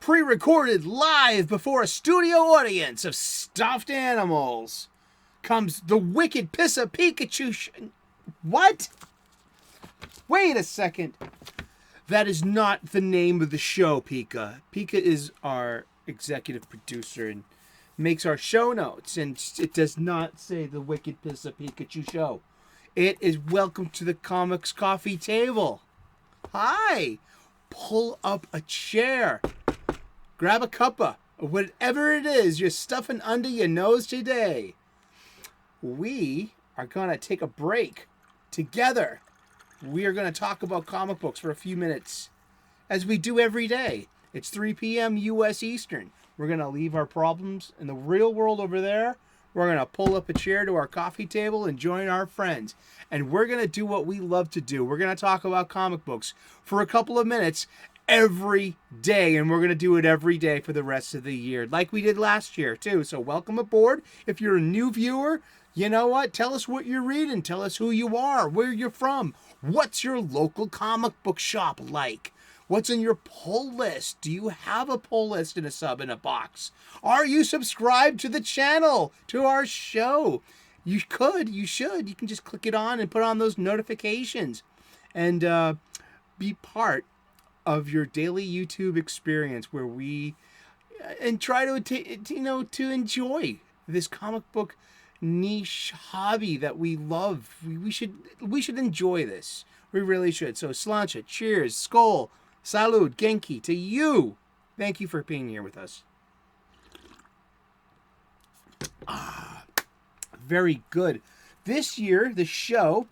pre-recorded live before a studio audience of stuffed animals, comes the wicked Pissa Pikachu. What? Wait a second. That is not the name of the show, Pika. Pika is our executive producer and makes our show notes, and it does not say the wicked Pissa Pikachu show. It is Welcome to the Comics Coffee Table. Hi. Pull up a chair. Grab a cuppa. Whatever it is you're stuffing under your nose today. We are going to take a break together. We are going to talk about comic books for a few minutes, as we do every day. It's 3 p.m. U.S. Eastern. We're going to leave our problems in the real world over there. We're going to pull up a chair to our coffee table and join our friends. And we're going to do what we love to do. We're going to talk about comic books for a couple of minutes every day. And we're going to do it every day for the rest of the year, like we did last year, too. So welcome aboard. If you're a new viewer, you know what? Tell us what you're reading. Tell us who you are, where you're from. What's your local comic book shop like? What's in your pull list? Do you have a pull list and a sub in a box? Are you subscribed to the channel, to our show? You could, you should. You can just click it on and put on those notifications and be part of your daily YouTube experience where we and try to enjoy this comic book niche hobby that we love. We should enjoy this. We really should. So sláinte, cheers, skål, salud, genki to you. Thank you for being here with us. Very good. This year, the show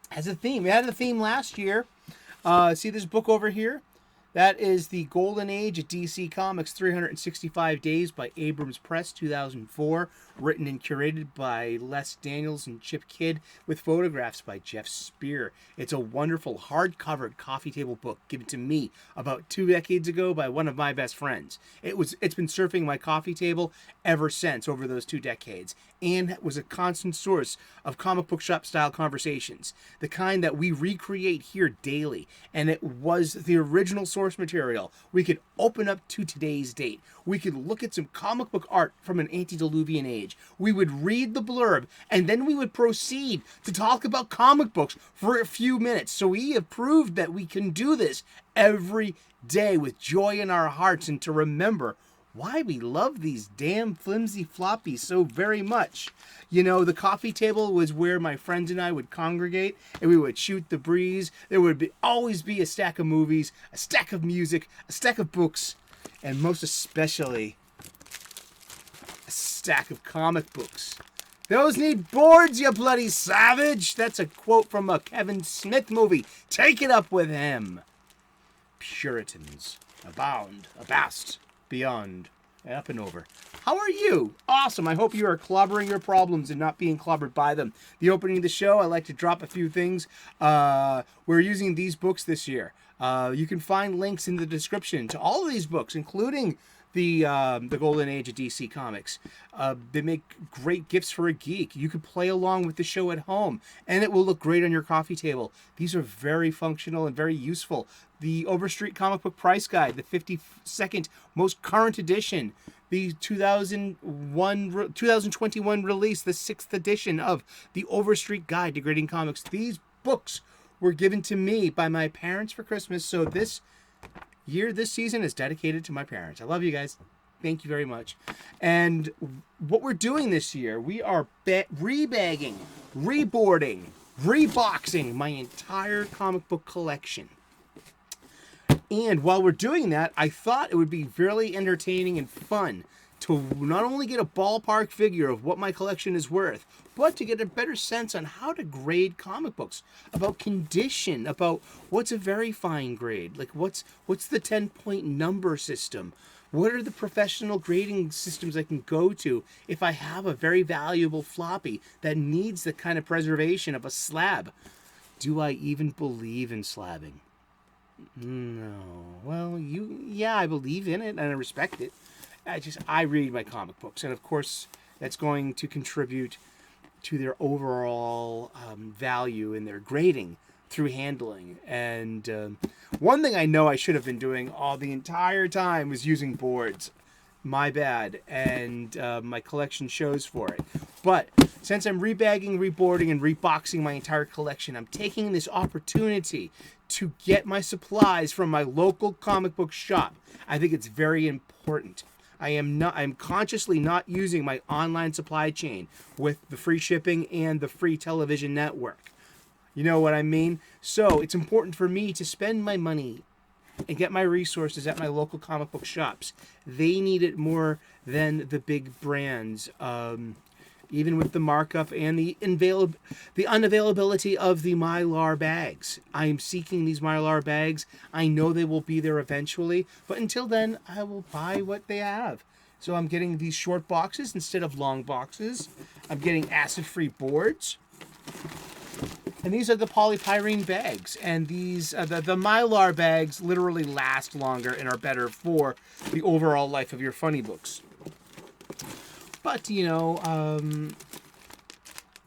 has a theme. We had a theme last year. See this book over here? That is The Golden Age of DC Comics, 365 Days by Abrams Press, 2004. Written and curated by Les Daniels and Chip Kidd, with photographs by Jeff Spear. It's a wonderful hardcover coffee table book given to me about 2 decades ago by one of my best friends. It's been surfing my coffee table ever since, over those 2 decades, and was a constant source of comic book shop-style conversations, the kind that we recreate here daily. And it was the original source material. We could open up to today's date. We could look at some comic book art from an antediluvian age. We would read the blurb, and then we would proceed to talk about comic books for a few minutes. So we have proved that we can do this every day with joy in our hearts, and to remember why we love these damn flimsy floppies so very much. You know, the coffee table was where my friends and I would congregate, and we would shoot the breeze. There would always be a stack of movies, a stack of music, a stack of books, and most especially a stack of comic books. Those need boards, you bloody savage. That's a quote from a Kevin Smith movie. Take it up with him. Puritans abound, abast, beyond, up and over. How are you? Awesome. I hope you are clobbering your problems and not being clobbered by them. The opening of the show, I like to drop a few things. We're using these books this year. You can find links in the description to all of these books, including the Golden Age of DC Comics. They make great gifts for a geek. You could play along with the show at home, and it will look great on your coffee table. These are very functional and very useful. The Overstreet Comic Book Price Guide, the 52nd most current edition. The 2021 release, the 6th edition of the Overstreet Guide to Grading Comics. These books were given to me by my parents for Christmas, so this season is dedicated to my parents. I love you guys. Thank you very much. And what we're doing this year, we are rebagging, reboarding, reboxing my entire comic book collection. And while we're doing that, I thought it would be really entertaining and fun to not only get a ballpark figure of what my collection is worth, but to get a better sense on how to grade comic books, about condition, about what's a very fine grade, like what's the 10-point number system, what are the professional grading systems I can go to if I have a very valuable floppy that needs the kind of preservation of a slab. Do I even believe in slabbing? No. Well, I believe in it and I respect it. I read my comic books, and of course that's going to contribute to their overall value in their grading through handling. And one thing I know I should have been doing all the entire time was using boards. My bad. And my collection shows for it. But since I'm rebagging, reboarding, and reboxing my entire collection, I'm taking this opportunity to get my supplies from my local comic book shop. I think it's very important. I'm consciously not using my online supply chain with the free shipping and the free television network. You know what I mean? So it's important for me to spend my money and get my resources at my local comic book shops. They need it more than the big brands. Even with the markup and the unavailability of the Mylar bags. I am seeking these Mylar bags. I know they will be there eventually, but until then, I will buy what they have. So I'm getting these short boxes instead of long boxes. I'm getting acid-free boards. And these are the polypyrene bags. And these the Mylar bags literally last longer and are better for the overall life of your funny books. But you know,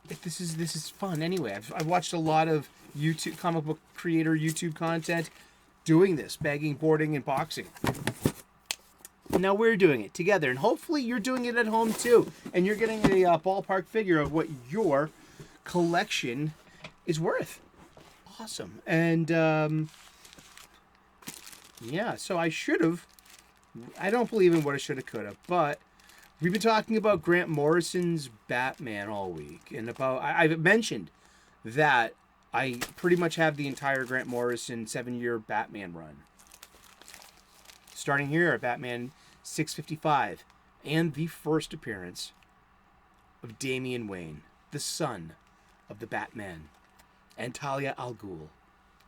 this is fun anyway. I've watched a lot of YouTube comic book creator YouTube content doing this, bagging, boarding, and boxing. And now we're doing it together, and hopefully you're doing it at home too, and you're getting a ballpark figure of what your collection is worth. Awesome. And yeah, so I don't believe in what I should have, could have, but we've been talking about Grant Morrison's Batman all week, and I've mentioned that I pretty much have the entire Grant Morrison 7-year Batman run. Starting here at Batman 655, and the first appearance of Damian Wayne, the son of the Batman, and Talia al Ghul,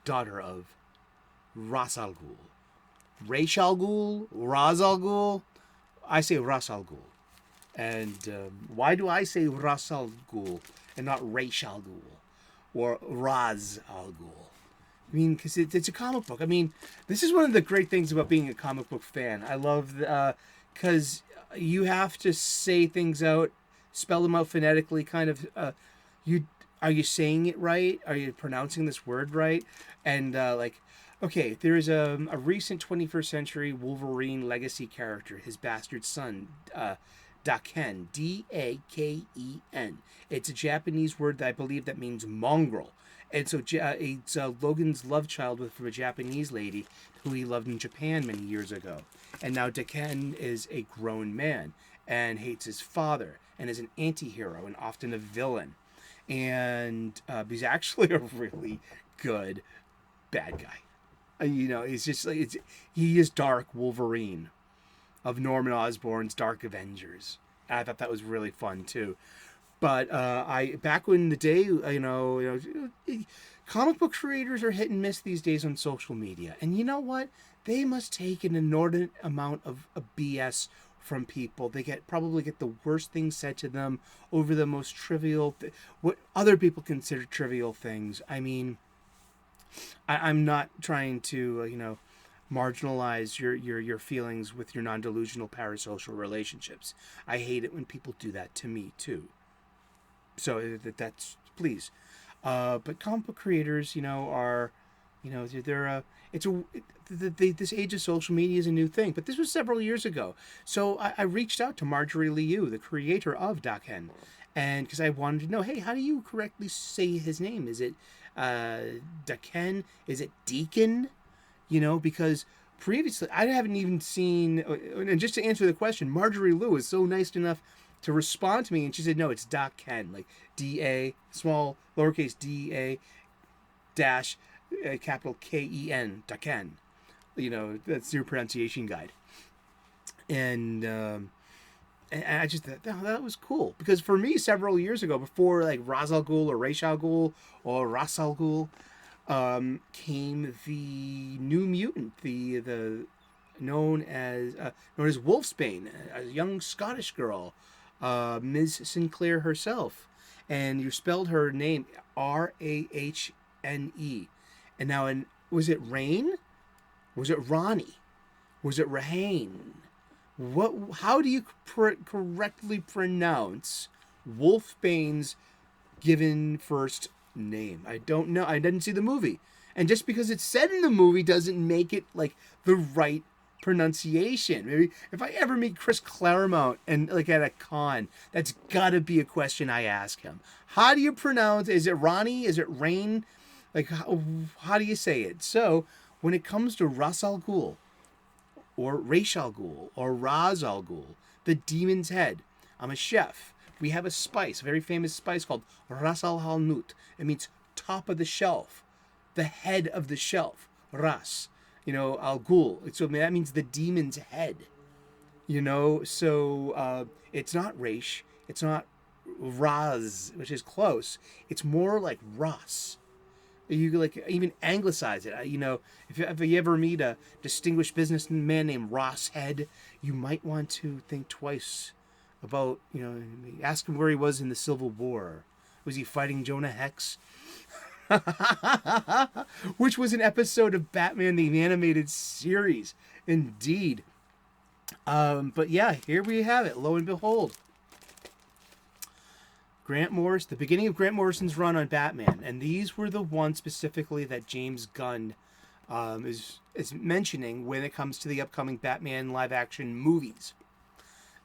daughter of Ra's al Ghul. Ra's al Ghul? Ra's al Ghul? I say Ra's al Ghul. And why do I say Ra's al Ghul and not Ra's al Ghul or Raz al Ghul? I mean, because it's a comic book. I mean, this is one of the great things about being a comic book fan. I love because you have to say things out, spell them out phonetically. Kind of, are you saying it right? Are you pronouncing this word right? And okay, there is a recent 21st century Wolverine legacy character, his bastard son. Daken, D-A-K-E-N. It's a Japanese word that I believe that means mongrel. And so it's Logan's love child from a Japanese lady who he loved in Japan many years ago. And now Daken is a grown man and hates his father and is an anti-hero and often a villain. And he's actually a really good bad guy. You know, he's just like, he is Dark Wolverine of Norman Osborn's Dark Avengers. I thought that was really fun too. But back in the day, comic book creators are hit and miss these days on social media. And you know what? They must take an inordinate amount of BS from people. They probably get the worst things said to them over the most trivial, what other people consider trivial things. I mean, I'm not trying to, marginalize your feelings with your non-delusional parasocial relationships. I hate it when people do that to me too. So that's please. But comic book creators, are, this age of social media is a new thing. But this was several years ago. So I reached out to Marjorie Liu, the creator of Daken, and because I wanted to know, hey, how do you correctly say his name? Is it Daken? Is it Deacon? Because previously I haven't even seen, and just to answer the question, Marjorie Liu is so nice enough to respond to me, and she said, no, it's Daken, like D-A, small, lowercase D-A, dash, capital K-E-N, Daken. That's your pronunciation guide. And I just thought, oh, that was cool. Because for me, several years ago, before like Ra's al Ghul or Ra's al Ghul or Ra's al Ghul, came the New Mutant, the known as Wolfsbane, a young Scottish girl, Ms. Sinclair herself, and you spelled her name R-A-H-N-E, and now was it Rain? Was it Ronnie? Was it Rahane? How do you correctly pronounce Wolfbane's given first name? I don't know. I didn't see the movie. And just because it's said in the movie doesn't make it like the right pronunciation. Maybe if I ever meet Chris Claremont and like at a con, that's got to be a question I ask him. How do you pronounce? Is it Ronnie? Is it Rain? Like how do you say it? So when it comes to Ras Al Ghul or Ra's al Ghul or Raz Al Ghul, the demon's head. I'm a chef. We have a spice, a very famous spice called Ras Al Halnut. It means top of the shelf, the head of the shelf. Ras, Al Ghul. So that means the demon's head. So it's not Raish, it's not Raz, which is close. It's more like Ras. You like even anglicize it. If you ever meet a distinguished businessman named Ross Head, you might want to think twice about, ask him where he was in the Civil War. Was he fighting Jonah Hex? Which was an episode of Batman the Animated Series. Indeed. But yeah, here we have it. Lo and behold. The beginning of Grant Morrison's run on Batman, and these were the ones specifically that James Gunn is mentioning when it comes to the upcoming Batman live-action movies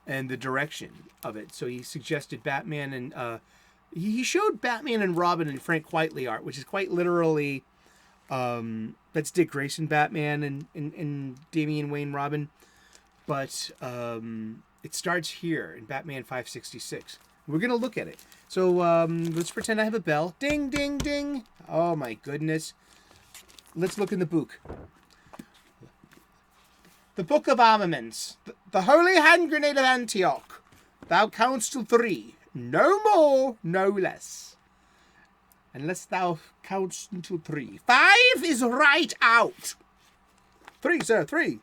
and the direction of it. So he suggested Batman and he showed Batman and Robin and Frank Quitely art, which is quite literally that's Dick Grayson Batman and Damian Wayne Robin, but it starts here in Batman 566. We're going to look at it. So let's pretend I have a bell. Ding, ding, ding. Oh, my goodness. Let's look in the book. The Book of Armaments. The Holy Hand Grenade of Antioch. Thou countst to 3. No more, no less. Unless thou countst to 3. 5 is right out. 3, sir, 3.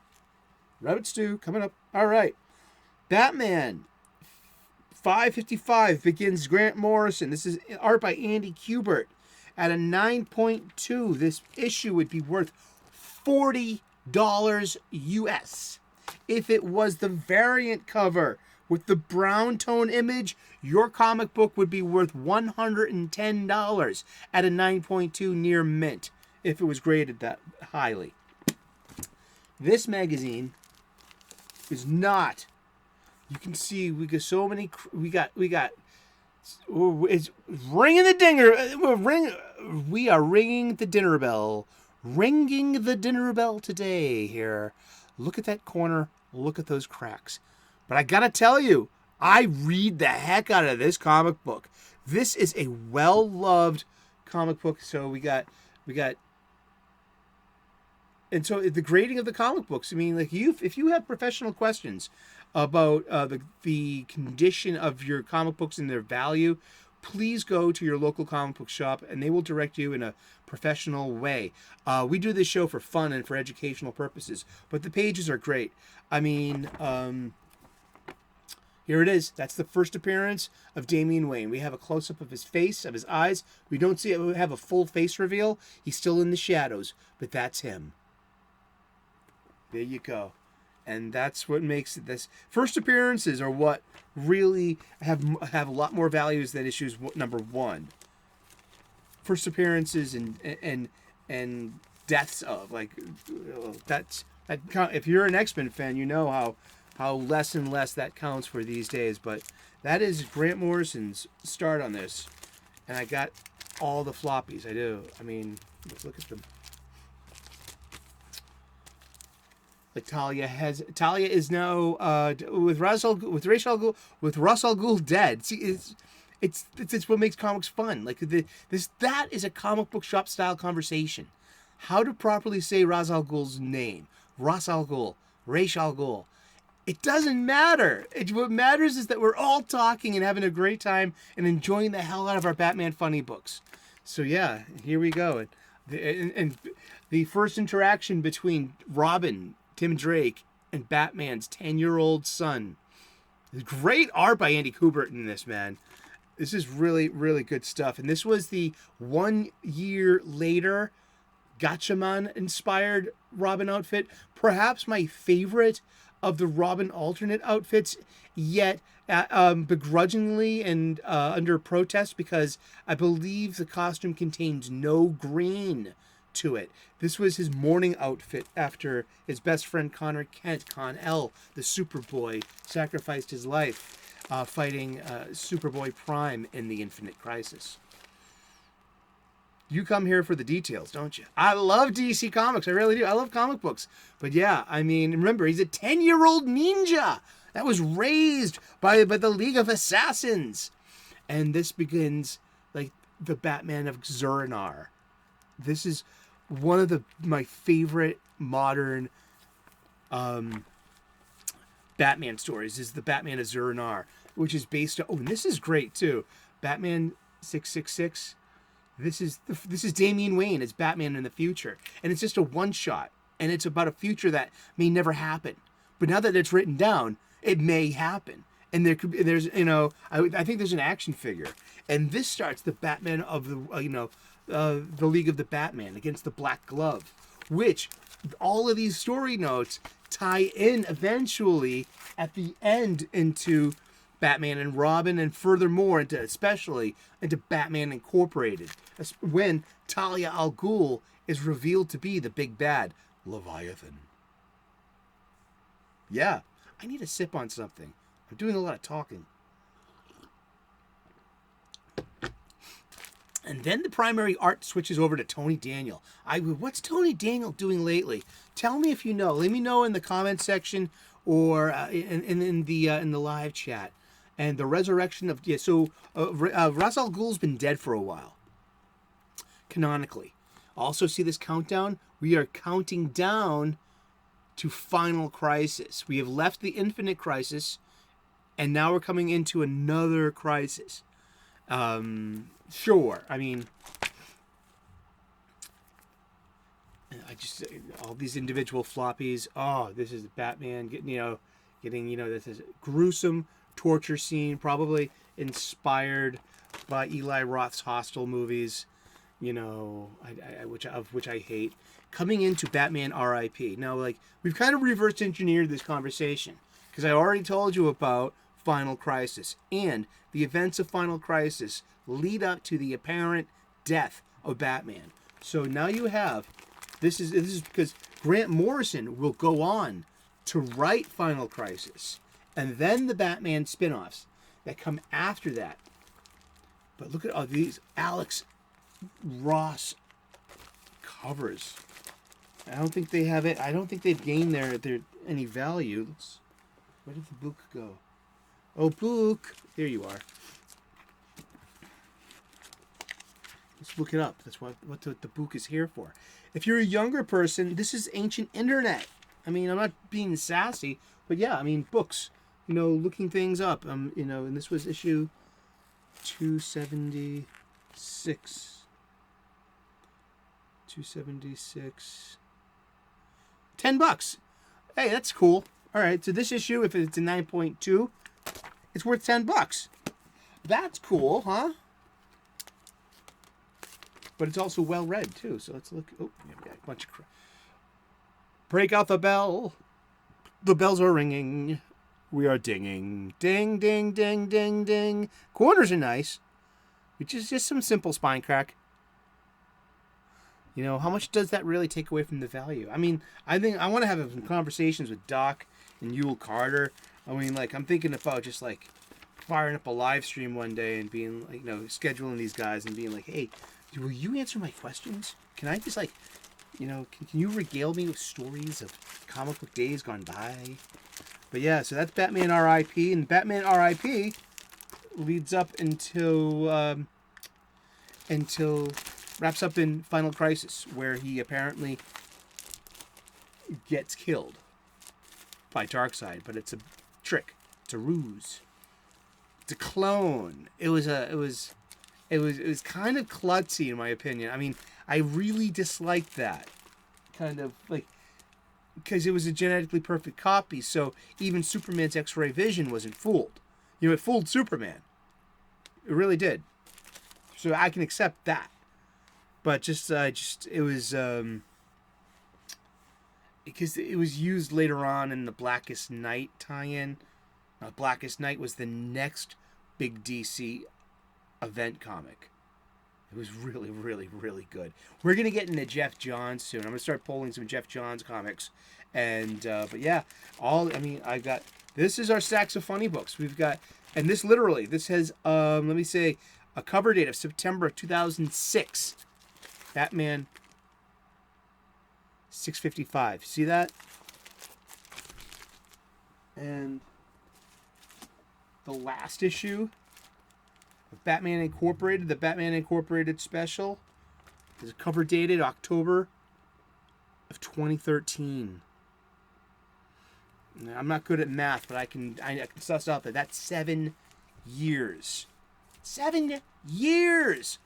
Rabbit stew coming up. All right. Batman. 555 begins Grant Morrison. This is art by Andy Kubert. At a 9.2, this issue would be worth $40 US. If it was the variant cover with the brown tone image, your comic book would be worth $110 at a 9.2 near mint if it was graded that highly. This magazine is not. You can see we got so many. It's ringing the dinger. We are ringing the dinner bell. Ringing the dinner bell today here. Look at that corner. Look at those cracks. But I gotta tell you, I read the heck out of this comic book. This is a well-loved comic book. So we got. And so the grading of the comic books. I mean, like if you have professional questions about the condition of your comic books and their value, please go to your local comic book shop and they will direct you in a professional way. We do this show for fun and for educational purposes, but the pages are great. I mean, here it is. That's the first appearance of Damian Wayne. We have a close-up of his face, of his eyes. We don't see it. We have a full face reveal. He's still in the shadows, but that's him. There you go. And that's what makes it this. First appearances are what really have a lot more values than issues number 1. First appearances and deaths of, like, that if you're an X-Men fan, you know how less and less that counts for these days. But that is Grant Morrison's start on this, and I got all the floppies. I do. I mean, look at them. Like Talia is now with Ra's al Ghul dead. See, it's what makes comics fun. Like that is a comic book shop style conversation. How to properly say Ra's al Ghul's name? Ra's al Ghul, Ra's al Ghul. It doesn't matter. What matters is that we're all talking and having a great time and enjoying the hell out of our Batman funny books. So yeah, here we go. And the first interaction between Robin, Tim Drake, and Batman's 10-year-old son. Great art by Andy Kubert in this, man. This is really, really good stuff. And this was the 1 year later Gatchaman-inspired Robin outfit. Perhaps my favorite of the Robin alternate outfits, yet begrudgingly and under protest, because I believe the costume contains no green to it. This was his morning outfit after his best friend Connor Kent, Con-El, the Superboy, sacrificed his life fighting Superboy Prime in the Infinite Crisis. You come here for the details, don't you? I love DC Comics. I really do. I love comic books. But yeah, I mean, remember, he's a 10-year-old ninja that was raised by the League of Assassins. And this begins like the Batman of Zur-En-Arrh. This is one of my favorite modern Batman stories, is the Batman of Zur-En-Arrh, which is based on, and this is great too, Batman 666. This is Damian Wayne as Batman in the future, and it's just a one-shot, and it's about a future that may never happen. But now that it's written down, it may happen, and there's I think there's an action figure, and this starts the Batman of the League of the Batman against the Black Glove, which all of these story notes tie in eventually at the end into Batman and Robin, and furthermore especially into Batman Incorporated, when Talia al Ghul is revealed to be the big bad Leviathan. Yeah, I need a sip on something. I'm doing a lot of talking. And then the primary art switches over to Tony Daniel. What's Tony Daniel doing lately? Tell me if you know. Let me know in the comment section or in the live chat. And the resurrection of Ra's al Ghul's been dead for a while, canonically. Also, see this countdown? We are counting down to Final Crisis. We have left the Infinite Crisis, and now we're coming into another crisis. Sure. I mean, all these individual floppies. Oh, this is Batman getting this is gruesome torture scene, probably inspired by Eli Roth's Hostel movies, which I hate. Coming into Batman R.I.P. Now, we've kind of reverse engineered this conversation, because I already told you about Final Crisis, and the events of Final Crisis lead up to the apparent death of Batman. So now you have this is because Grant Morrison will go on to write Final Crisis, and then the Batman spin-offs that come after that. But look at all these Alex Ross covers. I don't think they have it. I don't think they've gained their any value. Where did the book go? Oh, book. There you are. Let's look it up. That's what the book is here for. If you're a younger person, this is ancient internet. I mean, I'm not being sassy, but yeah, I mean, books. Looking things up. And this was issue 276. 276. $10. Hey, that's cool. All right, so this issue, if it's a 9.2, it's worth $10. That's cool, huh? But it's also well read too. So let's look. Oh, we got a bunch of crap. Break out the bell. The bells are ringing. We are dinging. Ding, ding, ding, ding, ding. Corners are nice. Which is just some simple spine crack. How much does that really take away from the value? I mean, I think I want to have some conversations with Doc and Yule Carter. I mean, I'm thinking about just firing up a live stream one day and being scheduling these guys and being like, hey, will you answer my questions? Can I just can you regale me with stories of comic book days gone by? But yeah, so that's Batman R.I.P. And Batman R.I.P. leads up until wraps up in Final Crisis, where he apparently gets killed by Darkseid, but it's a trick, it's a ruse, it's a clone. It was kind of klutzy in my opinion. I mean, I really disliked that kind of because it was a genetically perfect copy, so even Superman's X-ray vision wasn't fooled. It fooled Superman. It really did. So I can accept that. But it was because it was used later on in the Blackest Night tie-in. Blackest Night was the next big DC event comic. It was really, really, really good. We're going to get into Jeff Johns soon. I'm going to start pulling some Jeff Johns comics. And, but yeah, I've got, this is our stacks of funny books. We've got, and this literally, this has, let me say, a cover date of September of 2006. Batman 655. See that? And the last issue of Batman Incorporated, the Batman Incorporated special, is cover dated October of 2013. Now, I'm not good at math, but I can suss out that that's 7 years. 7 years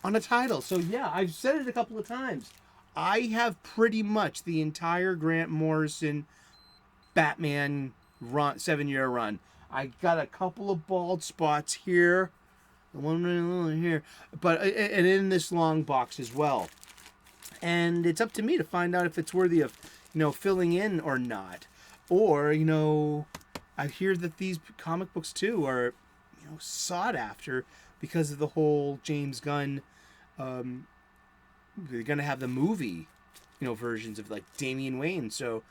on a title. So yeah, I've said it a couple of times. I have pretty much the entire Grant Morrison Batman run, 7-year run. I got a couple of bald spots here, the one here, but and in this long box as well. And it's up to me to find out if it's worthy of, filling in or not. Or, I hear that these comic books too are, sought after because of the whole James Gunn. They're gonna have the movie, versions of like Damian Wayne. So,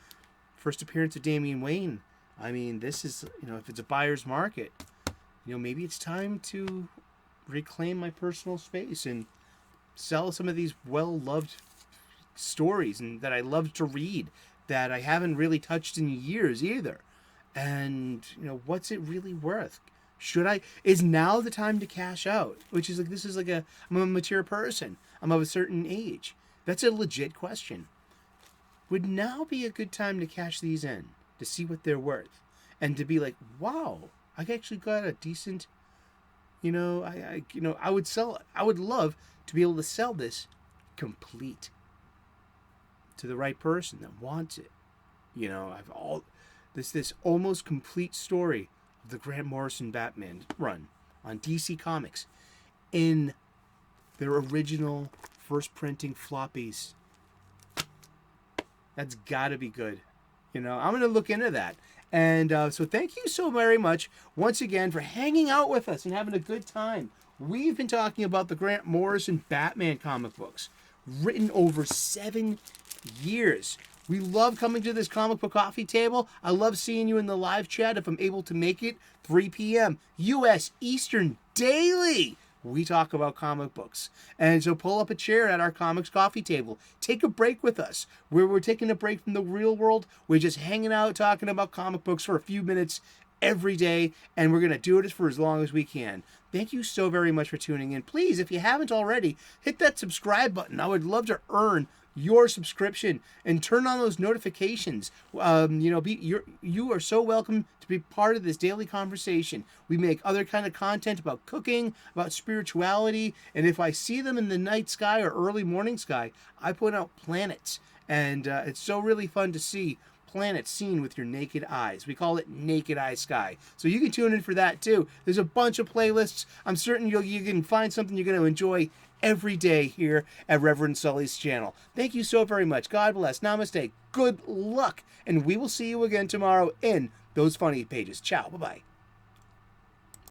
first appearance of Damian Wayne. I mean, this is, if it's a buyer's market, maybe it's time to reclaim my personal space and sell some of these well-loved stories and that I love to read that I haven't really touched in years either. And, what's it really worth? Is now the time to cash out? Which is like, this is like I'm a mature person. I'm of a certain age. That's a legit question. Would now be a good time to cash these in, to see what they're worth, and to be like, wow, I actually got a decent, I would sell it. I would love to be able to sell this complete to the right person that wants it. This almost complete story of the Grant Morrison Batman run on DC Comics in their original first printing floppies. That's got to be good. I'm going to look into that. And so thank you so very much once again for hanging out with us and having a good time. We've been talking about the Grant Morrison Batman comic books, written over 7 years. We love coming to this comic book coffee table. I love seeing you in the live chat if I'm able to make it. 3 p.m. U.S. Eastern daily. We talk about comic books. And so pull up a chair at our comics coffee table. Take a break with us. We're taking a break from the real world. We're just hanging out talking about comic books for a few minutes every day. And we're going to do it for as long as we can. Thank you so very much for tuning in. Please, if you haven't already, hit that subscribe button. I would love to earn your subscription and turn on those notifications. You are so welcome to be part of this daily conversation. We make other kind of content about cooking, about spirituality, and if I see them in the night sky or early morning sky, I put out planets, and it's so really fun to see planets seen with your naked eyes. We call it Naked Eye Sky. So you can tune in for that too. There's a bunch of playlists. I'm certain you can find something you're going to enjoy every day here at Reverend Sully's channel. Thank you so very much. God bless. Namaste. Good luck. And we will see you again tomorrow in those funny pages. Ciao. Bye-bye.